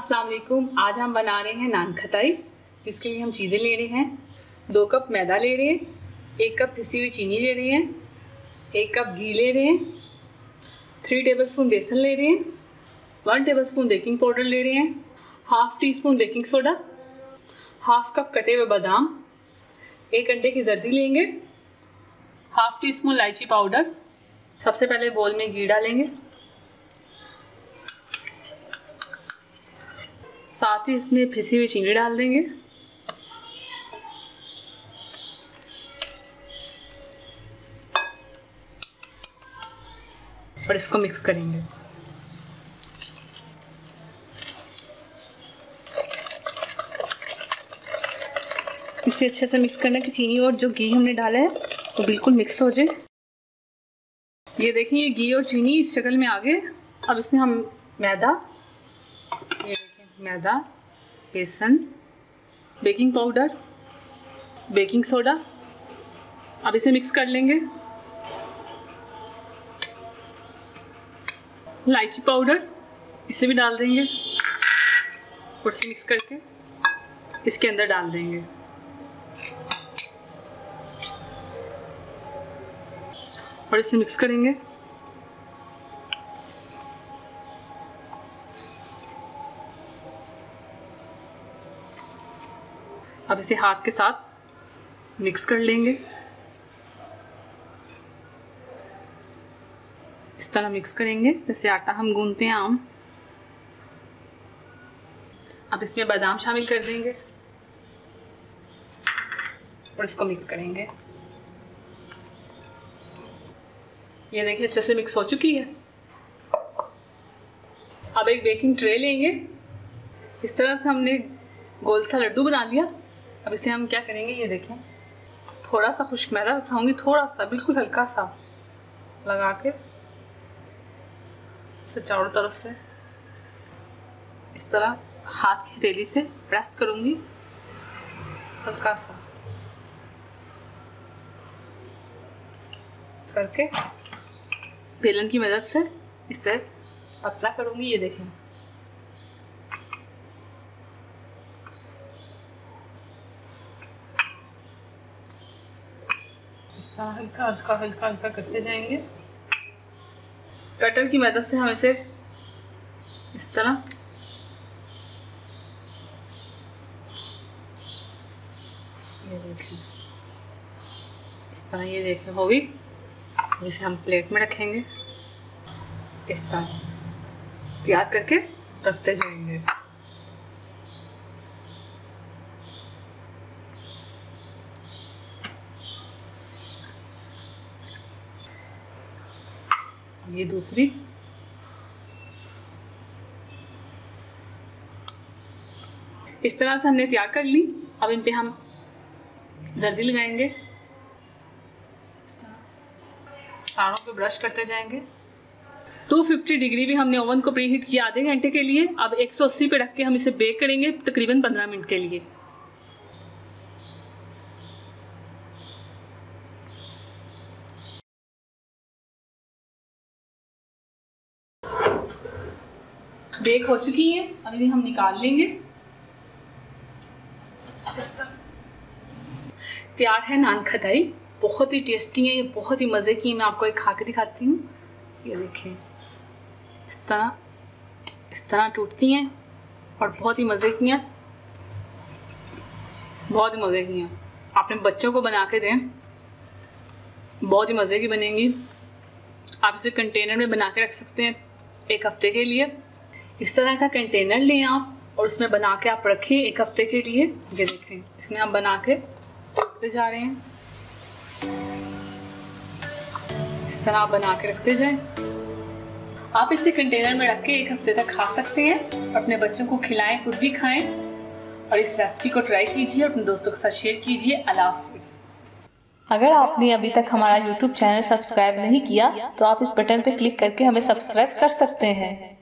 अस्सलाम वालेकुम। आज हम बना रहे हैं नान खटाई। इसके लिए हम चीज़ें ले रहे हैं। 2 कप मैदा ले रहे हैं, 1 कप पिसी हुई चीनी ले रहे हैं, 1 कप घी ले रहे हैं, 3 टेबलस्पून बेसन ले रहे हैं, 1 टेबलस्पून बेकिंग पाउडर ले रहे हैं, half tea spoon baking soda, half cup कटे हुए बादाम, 1 अंडे की जर्दी लेंगे, हाफ टी स्पून इलायची पाउडर। सबसे पहले बोल में घी डालेंगे, साथ ही इसमें पिसी हुई चीनी डाल देंगे, और इसको मिक्स करेंगे। इसे अच्छे से मिक्स करना कि चीनी और जो घी हमने डाला है वो बिल्कुल मिक्स हो जाए। ये देखिए, ये घी और चीनी इस शक्ल में आ गए। अब इसमें हम मैदा, ये देखिए मैदा, बेसन, बेकिंग पाउडर, बेकिंग सोडा, अब इसे मिक्स कर लेंगे। इलायची पाउडर, इसे भी डाल देंगे और इसे मिक्स करके इसके अंदर डाल देंगे। और इसे मिक्स करेंगे। अब इसे हाथ के साथ मिक्स कर लेंगे। इस तरह मिक्स करेंगे जैसे आटा हम गूंथते हैं आम। अब इसमें बादाम शामिल कर देंगे और इसको मिक्स करेंगे। ये देखिए अच्छे से मिक्स हो चुकी है। अब एक बेकिंग ट्रे लेंगे। इस तरह से हमने गोल सा लड्डू बना लिया। अब इसे हम क्या करेंगे, ये देखें, थोड़ा सा खुश्क मैदा उठाऊंगी, थोड़ा सा, बिल्कुल हल्का सा लगा के इसे चारों तरफ से इस तरह हाथ की हथेली से प्रेस करूंगी, हल्का सा करके बेलन की मदद से इसे पतला करूंगी। ये देखें, इस तरह हल्का हल्का हल्का हल्का करते जाएंगे। कटर की मदद से हम इसे इस तरह ये देखें, इस तरह ये देखें हो गई। इसे हम प्लेट में रखेंगे, इस तरह तैयार करके रखते जाएंगे। ये दूसरी, इस तरह से हमने तैयार कर ली। अब इन पे हम जर्दी लगाएंगे, इस तरह सारों पे ब्रश करते जाएंगे। 250 डिग्री भी हमने ओवन को प्री हीट किया आधे घंटे के लिए। अब 180 पे रख के हम इसे बेक करेंगे तकरीबन 15 मिनट के लिए। बेक हो चुकी है, अब इन्हें हम निकाल लेंगे। तैयार है नान खटाई। बहुत ही टेस्टी है, ये बहुत ही मज़े की है। मैं आपको एक खा के दिखाती हूँ। ये देखिए, इस तरह टूटती हैं और बहुत ही मज़े की हैं, बहुत ही मज़े की हैं। आपने बच्चों को बना के दें, बहुत ही मज़े की बनेंगी। आप इसे कंटेनर में बना के रख सकते हैं 1 हफ्ते के लिए। इस तरह का कंटेनर लें आप और उसमें बना के आप रखिए 1 हफ्ते के लिए। ये देखें, इसमें हम बना के रखते जा रहे हैं। इस तरह आप बना के रखते जाएं। आप इसे कंटेनर में रख के 1 हफ्ते तक खा सकते हैं। अपने बच्चों को खिलाएं, खुद भी खाएं और इस रेसिपी को ट्राई कीजिए और अपने दोस्तों के साथ शेयर कीजिए। अल्लाह हाफिज़। अगर आपने अभी तक हमारा YouTube चैनल सब्सक्राइब नहीं किया तो आप इस बटन पर क्लिक करके हमें सब्सक्राइब कर सकते हैं।